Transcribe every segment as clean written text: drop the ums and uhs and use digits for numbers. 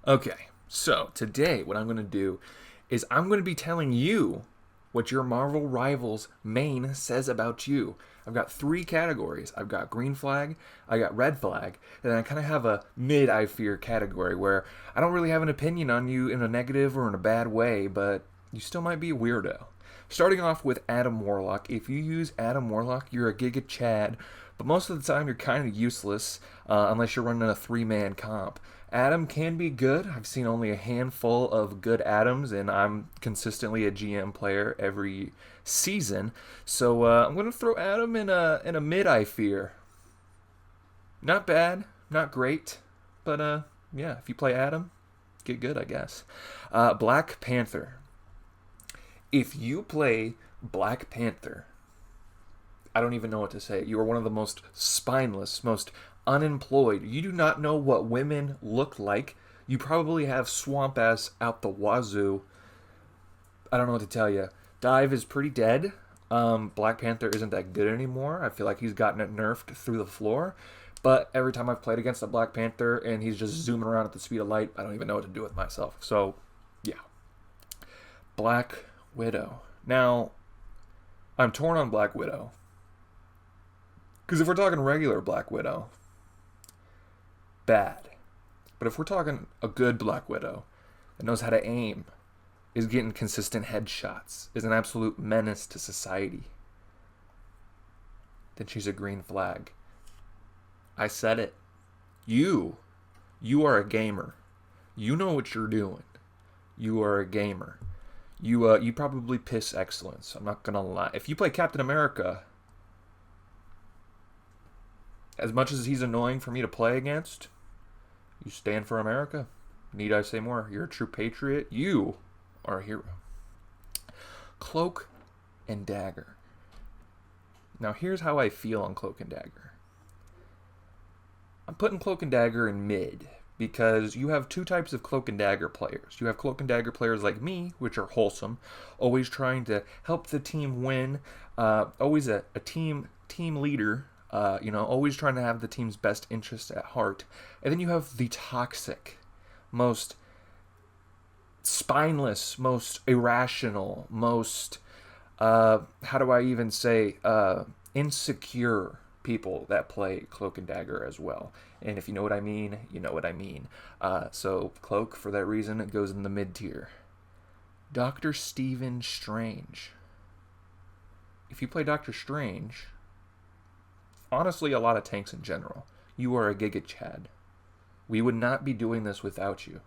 Okay, so today what I'm going to do is I'm going to be telling you what your Marvel Rivals main says about you. I've got three categories. I've got green flag, I got red flag, and then I kind of have a mid I fear category where I don't really have an opinion on you in a negative or in a bad way, but you still might be a weirdo. Starting off with Adam Warlock. If you use Adam Warlock, you're a Giga Chad, but most of the time you're kind of useless unless you're running a three-man comp. Adam can be good. I've seen only a handful of good Adams, and I'm consistently a GM player every season. So I'm going to throw Adam in a mid, I fear. Not bad, not great, but yeah, if you play Adam, get good, I guess. Black Panther. If you play Black Panther, I don't even know what to say. You are one of the most spineless, most unemployed. You do not know what women look like. You probably have swamp ass out the wazoo. I don't know what to tell you. Dive is pretty dead. Black Panther isn't that good anymore. I feel like he's gotten it nerfed through the floor. But every time I've played against a Black Panther and he's just zooming around at the speed of light, I don't even know what to do with myself. So, yeah. Black Widow. Now, I'm torn on Black Widow. Because if we're talking regular Black Widow, bad. But if we're talking a good Black Widow that knows how to aim, is getting consistent headshots, is an absolute menace to society, then she's a green flag. I said it. You are a gamer. You know what you're doing. You are a gamer. You probably piss excellence. I'm not gonna lie. If you play Captain America, as much as he's annoying for me to play against, you stand for America. Need I say more? You're a true patriot. You are a hero. Cloak and Dagger. Now here's how I feel on Cloak and Dagger. I'm putting Cloak and Dagger in mid because you have two types of Cloak and Dagger players. You have Cloak and Dagger players like me, which are wholesome, always trying to help the team win, always a team leader, always trying to have the team's best interest at heart. And then you have the toxic, most spineless, most irrational, most, how do I even say, insecure people that play Cloak and Dagger as well. And if you know what I mean, you know what I mean. So Cloak, for that reason, it goes in the mid tier. Dr. Stephen Strange. If you play Dr. Strange, honestly, a lot of tanks in general, you are a Giga Chad. We would not be doing this without you.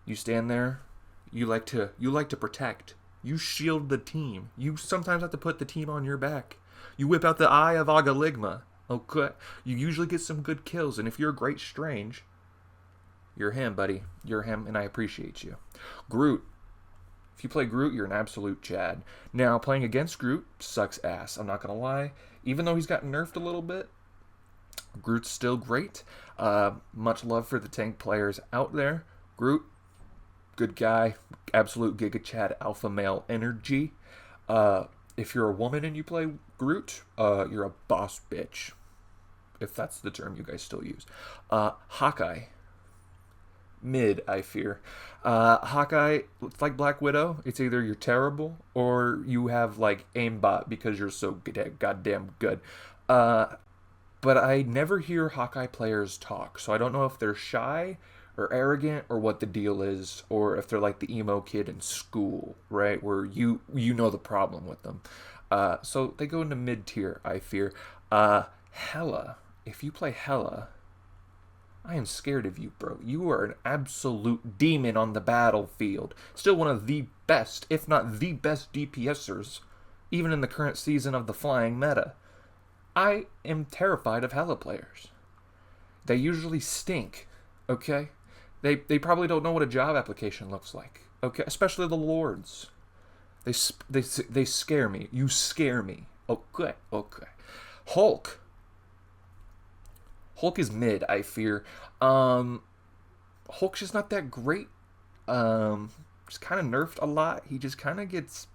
You stand there, you like to protect. You shield the team. You sometimes have to put the team on your back. You whip out the Eye of Agaligma. Okay. You usually get some good kills, and if you're a great Strange, you're him, buddy. You're him, and I appreciate you. Groot. If you play Groot, you're an absolute Chad. Now, playing against Groot sucks ass. I'm not going to lie. Even though he's gotten nerfed a little bit, Groot's still great. Much love for the tank players out there. Groot, good guy. Absolute Giga Chad alpha male energy. If you're a woman and you play Groot, you're a boss bitch. If that's the term you guys still use. Hawkeye. Mid, I fear. Hawkeye, it's like Black Widow. It's either you're terrible or you have like aimbot because you're so goddamn good. But I never hear Hawkeye players talk, so I don't know if they're shy or arrogant or what the deal is, or if they're like the emo kid in school, right? Where you know the problem with them. So they go into mid tier, I fear. Hela. If you play Hela, I am scared of you, bro. You are an absolute demon on the battlefield. Still one of the best, if not the best DPSers, even in the current season of the flying meta. I am terrified of Hela players. They usually stink, okay? They probably don't know what a job application looks like, okay? Especially the lords. They scare me. You scare me. Okay. Hulk is mid, I fear. Hulk's just not that great. Just kind of nerfed a lot. He just kind of gets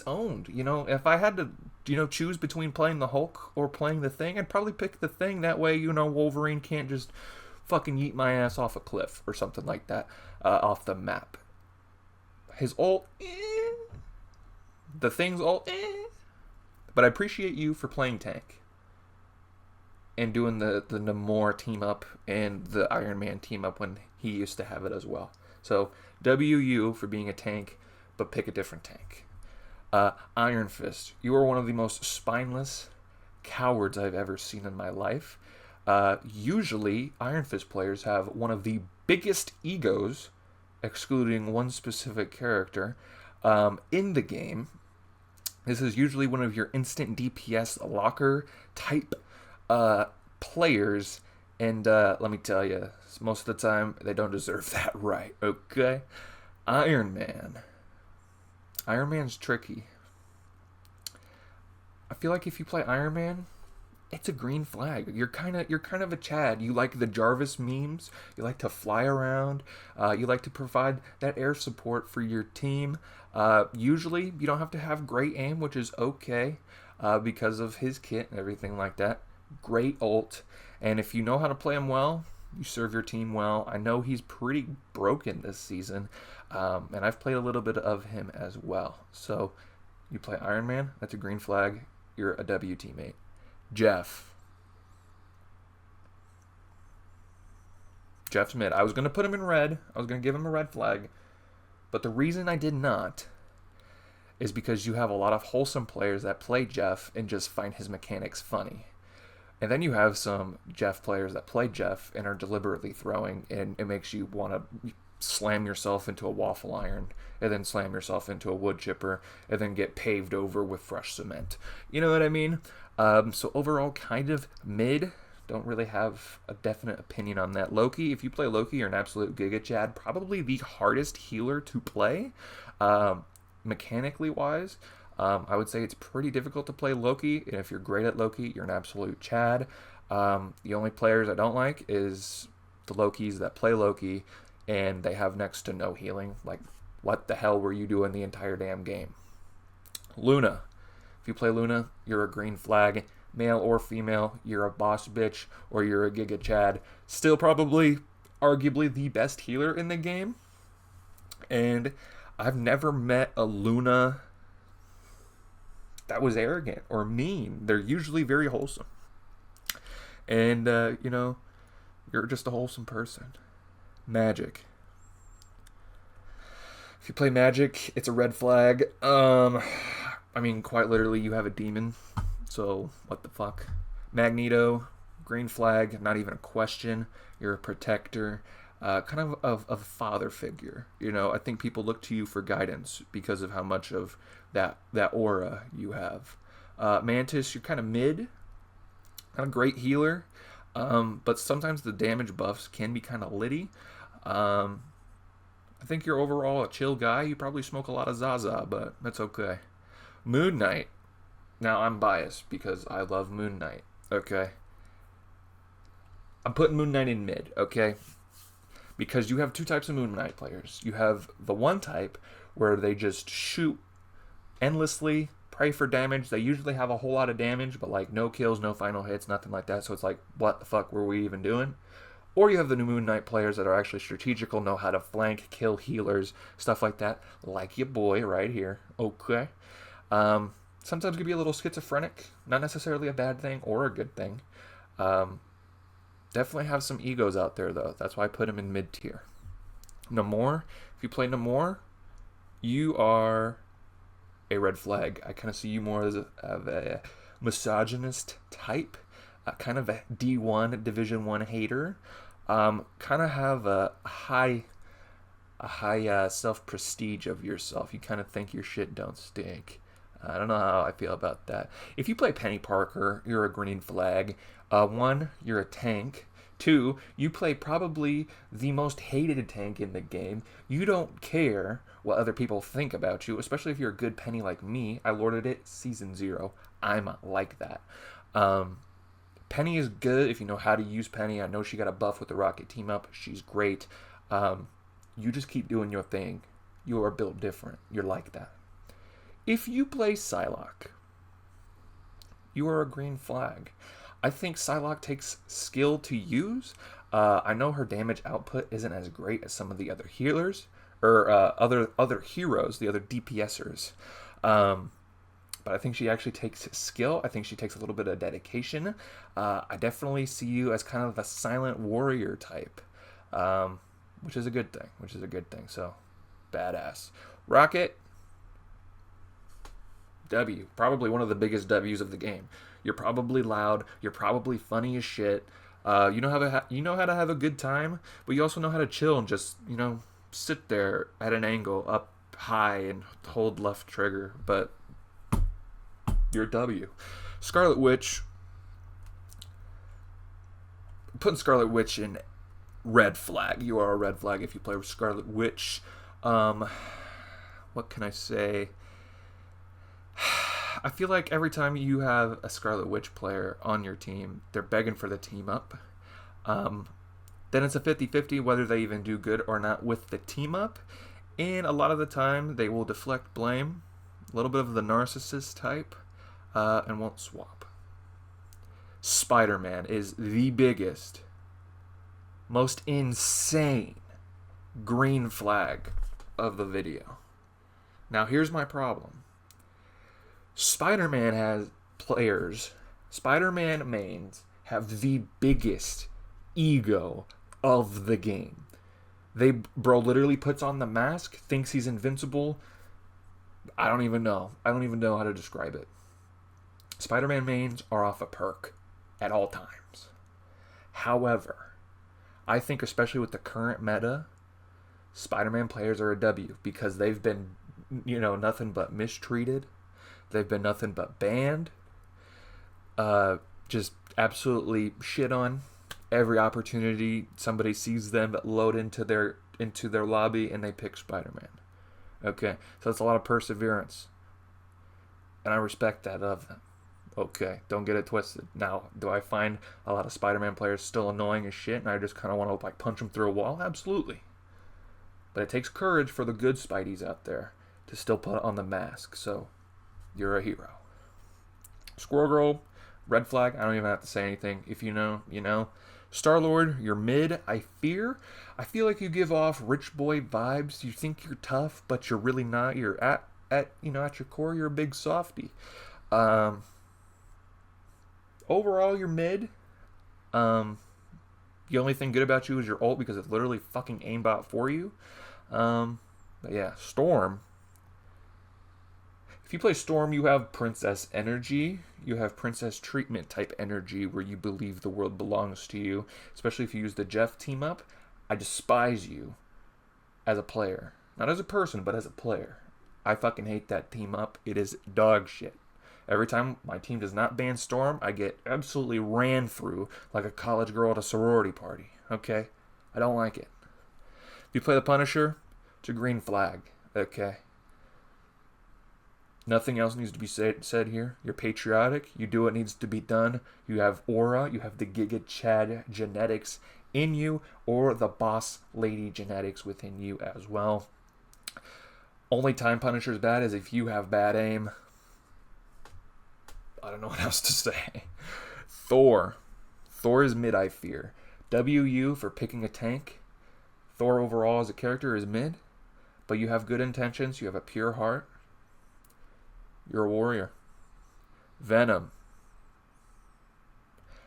owned. If I had to, choose between playing the Hulk or playing the Thing, I'd probably pick the Thing. That way, Wolverine can't just fucking yeet my ass off a cliff or something like that, off the map. His ult, the thing's ult, but I appreciate you for playing tank and doing the Namor team up and the Iron Man team up when he used to have it as well. So WU for being a tank, but pick a different tank. Iron Fist, you are one of the most spineless cowards I've ever seen in my life. Usually, Iron Fist players have one of the biggest egos, excluding one specific character, in the game. This is usually one of your instant DPS locker type players, and let me tell you, most of the time they don't deserve that right. Okay, Iron Man. Iron Man's tricky. I feel like if you play Iron Man, it's a green flag. You're kind of a Chad. You like the Jarvis memes. You like to fly around. You like to provide that air support for your team. Usually, you don't have to have great aim, which is okay because of his kit and everything like that. Great ult, and if you know how to play him well, you serve your team well. I know he's pretty broken this season, and I've played a little bit of him as well. So, you play Iron Man. That's a green flag. You're a W teammate. Jeff's mid. I was going to put him in red. I was going to give him a red flag. But the reason I did not is because you have a lot of wholesome players that play Jeff and just find his mechanics funny. And then you have some Jeff players that play Jeff and are deliberately throwing, and it makes you want to slam yourself into a waffle iron and then slam yourself into a wood chipper and then get paved over with fresh cement. You know what I mean? So overall, kind of mid. Don't really have a definite opinion on that. Loki, if you play Loki, you're an absolute Giga Chad. Probably the hardest healer to play, mechanically wise. I would say it's pretty difficult to play Loki, and if you're great at Loki, you're an absolute Chad. The only players I don't like is the Lokis that play Loki, and they have next to no healing. Like, what the hell were you doing the entire damn game? Luna. If you play Luna, you're a green flag. Male or female, you're a boss bitch, or you're a Giga Chad. Still probably, arguably, the best healer in the game. And I've never met a Luna that was arrogant or mean. They're usually very wholesome. And, you're just a wholesome person. Magic. If you play Magic, it's a red flag. Quite literally, you have a demon. So, what the fuck? Magneto, green flag, not even a question. You're a protector. Kind of a father figure. I think people look to you for guidance because of how much of that aura you have. Mantis, you're kind of mid. Not a great healer. But sometimes the damage buffs can be kind of litty. I think you're overall a chill guy. You probably smoke a lot of Zaza, but that's okay. Moon Knight. Now, I'm biased because I love Moon Knight, okay? I'm putting Moon Knight in mid, okay? Because you have two types of Moon Knight players. You have the one type where they just shoot endlessly, pray for damage. They usually have a whole lot of damage, but like no kills, no final hits, nothing like that. So it's like, what the fuck were we even doing? Or you have the new Moon Knight players that are actually strategical, know how to flank, kill healers, stuff like that. Like your boy right here, okay? Sometimes can be a little schizophrenic, not necessarily a bad thing or a good thing. Definitely have some egos out there, though. That's why I put him in mid-tier. Namor, if you play Namor, you are a red flag. I kind of see you more as a misogynist type, kind of a D1, Division 1 hater. Kind of have a high self-prestige of yourself. You kind of think your shit don't stink. I don't know how I feel about that. If you play Penny Parker, you're a green flag. 1, you're a tank. 2, you play probably the most hated tank in the game. You don't care what other people think about you, especially if you're a good Penny like me. I lorded it Season 0. I'm like that. Penny is good if you know how to use Penny. I know she got a buff with the Rocket team up. She's great. You just keep doing your thing. You are built different. You're like that. If you play Psylocke, you are a green flag. I think Psylocke takes skill to use. I know her damage output isn't as great as some of the other healers or other heroes, the other DPSers. But I think she actually takes skill. I think she takes a little bit of dedication. I definitely see you as kind of a silent warrior type, which is a good thing. So, badass. Rocket, W. Probably one of the biggest W's of the game. You're probably loud. You're probably funny as shit. You know how to have a good time, but you also know how to chill and just sit there at an angle up high and hold left trigger. But you're W. Scarlet Witch. Putting Scarlet Witch in red flag. You are a red flag if you play with Scarlet Witch. What can I say? I feel like every time you have a Scarlet Witch player on your team, they're begging for the team up. Then it's a 50-50 whether they even do good or not with the team up. And a lot of the time, they will deflect blame. A little bit of the narcissist type. And won't swap. Spider-Man is the biggest, most insane green flag of the video. Now, here's my problem. Spider-Man mains have the biggest ego of the game. Bro literally puts on the mask, thinks he's invincible. I don't even know how to describe it. Spider-Man mains are off a perk at all times. However, I think especially with the current meta, Spider-Man players are a W because they've been, nothing but mistreated. They've been nothing but banned. Just absolutely shit on. Every opportunity somebody sees them load into their lobby and they pick Spider-Man. Okay, so that's a lot of perseverance. And I respect that of them. Okay, don't get it twisted. Now, do I find a lot of Spider-Man players still annoying as shit and I just kind of want to punch them through a wall? Absolutely. But it takes courage for the good Spideys out there to still put on the mask. So, you're a hero. Squirrel Girl, red flag. I don't even have to say anything. If you know, you know. Star-Lord, you're mid. I feel like you give off rich boy vibes. You think you're tough, but you're really not. You're at your core, you're a big softy. Overall, you're mid. The only thing good about you is your ult because it's literally fucking aimbot for you. But yeah, Storm. If you play Storm, you have Princess energy. You have Princess treatment type energy where you believe the world belongs to you. Especially if you use the Jeff team up. I despise you as a player. Not as a person, but as a player. I fucking hate that team up. It is dog shit. Every time my team does not ban Storm, I get absolutely ran through like a college girl at a sorority party. Okay? I don't like it. If you play the Punisher, it's a green flag. Okay? Nothing else needs to be said here. You're patriotic. You do what needs to be done. You have aura. You have the Giga Chad genetics in you or the Boss Lady genetics within you as well. Only time Punisher's bad is if you have bad aim. I don't know what else to say. Thor. Thor is mid, I fear. WU for picking a tank. Thor overall as a character is mid. But you have good intentions. You have a pure heart. You're a warrior. Venom.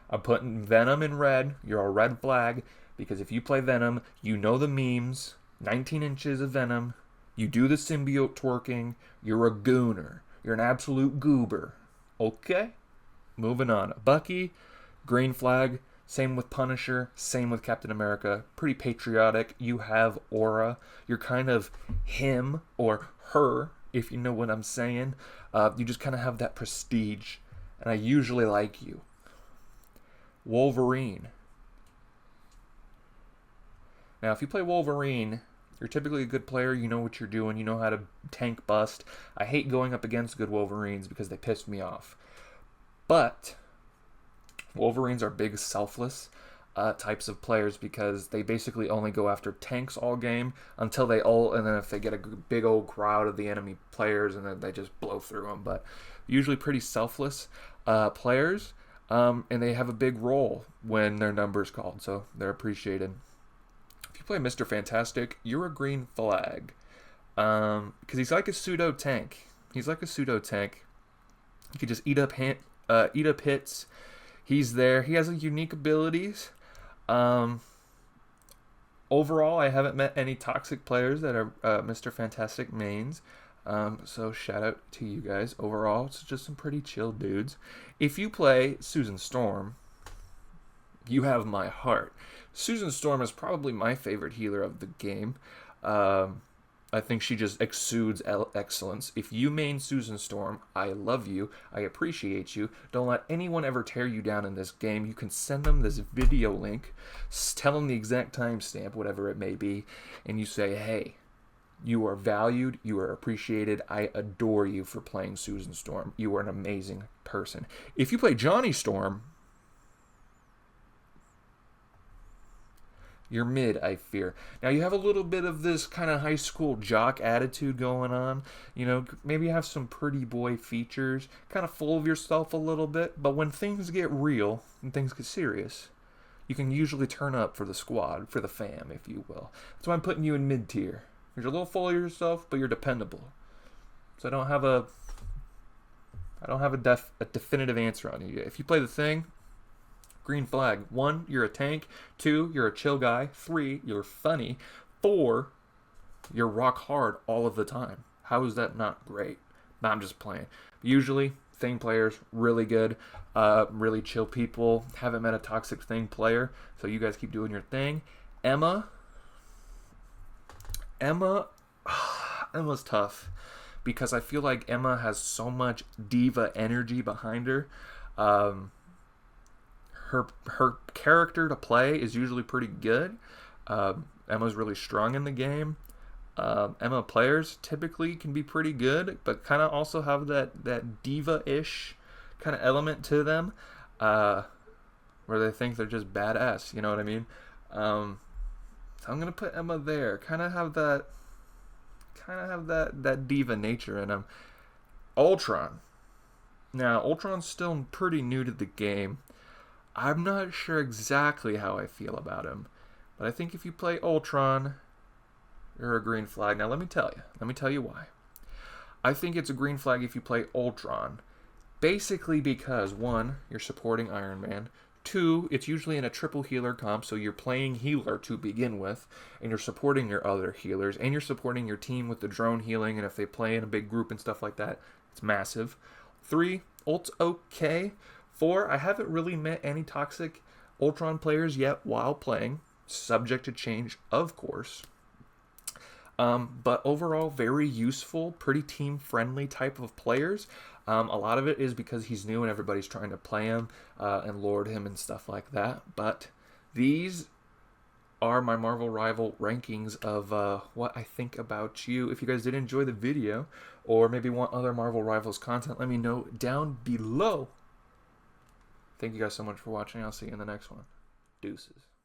I'm putting Venom in red. You're a red flag. Because if you play Venom, you know the memes. 19 inches of Venom. You do the symbiote twerking. You're a gooner. You're an absolute goober. Okay? Moving on. Bucky, green flag. Same with Punisher. Same with Captain America. Pretty patriotic. You have aura. You're kind of him or her, if you know what I'm saying. You just kind of have that prestige. And I usually like you. Wolverine. Now, if you play Wolverine, you're typically a good player. You know what you're doing. You know how to tank bust. I hate going up against good Wolverines because they piss me off. But Wolverines are big, selfless types of players because they basically only go after tanks all game until they ult, and then if they get a big old crowd of the enemy players, and then they just blow through them. But usually pretty selfless players. And they have a big role when their number's called, so they're appreciated. If you play Mr. Fantastic, you're a green flag. Because he's like a pseudo tank. He's like a pseudo tank. He could just eat up hits. He's there. He has unique abilities. Overall, I haven't met any toxic players that are Mr. Fantastic mains. So shout out to you guys. Overall, it's just some pretty chill dudes. If you play Susan Storm, you have my heart. Susan Storm is probably my favorite healer of the game. I think she just exudes excellence. If you main Susan Storm, I love you. I appreciate you. Don't let anyone ever tear you down in this game. You can send them this video link, tell them the exact timestamp, whatever it may be, and you say, hey, you are valued, you are appreciated, I adore you for playing Susan Storm. You are an amazing person. If you play Johnny Storm, you're mid, I fear. Now, you have a little bit of this kind of high school jock attitude going on. You know, maybe you have some pretty boy features, kind of full of yourself a little bit. But when things get real and things get serious, you can usually turn up for the squad, for the fam, if you will. That's why I'm putting you in mid-tier. You're a little full of yourself, but you're dependable. So I don't have a definitive answer on you. If you play the thing, green flag. 1, you're a tank. 2, you're a chill guy. 3, you're funny. 4, you're rock hard all of the time. How is that not great? No, I'm just playing. Usually, thing players, really good. Really chill people. Haven't met a toxic thing player. So you guys keep doing your thing. Emma's tough because I feel like Emma has so much diva energy behind her. Her character to play is usually pretty good. Emma's really strong in the game. Emma players typically can be pretty good, but kind of also have that diva-ish kind of element to them, where they think they're just badass. You know what I mean? So I'm gonna put Emma there. Kind of have that diva nature in him. Ultron. Now, Ultron's still pretty new to the game. I'm not sure exactly how I feel about him, but I think if you play Ultron, you're a green flag. Now, let me tell you why. I think it's a green flag if you play Ultron, basically because 1, you're supporting Iron Man. 2, it's usually in a triple healer comp, so you're playing healer to begin with, and you're supporting your other healers, and you're supporting your team with the drone healing, and if they play in a big group and stuff like that, it's massive. 3, ult's okay. 4, I haven't really met any toxic Ultron players yet while playing, subject to change, of course. But overall, very useful, pretty team-friendly type of players. A lot of it is because he's new and everybody's trying to play him and lord him and stuff like that. But these are my Marvel Rival rankings of what I think about you. If you guys did enjoy the video or maybe want other Marvel Rivals content, let me know down below. Thank you guys so much for watching. I'll see you in the next one. Deuces.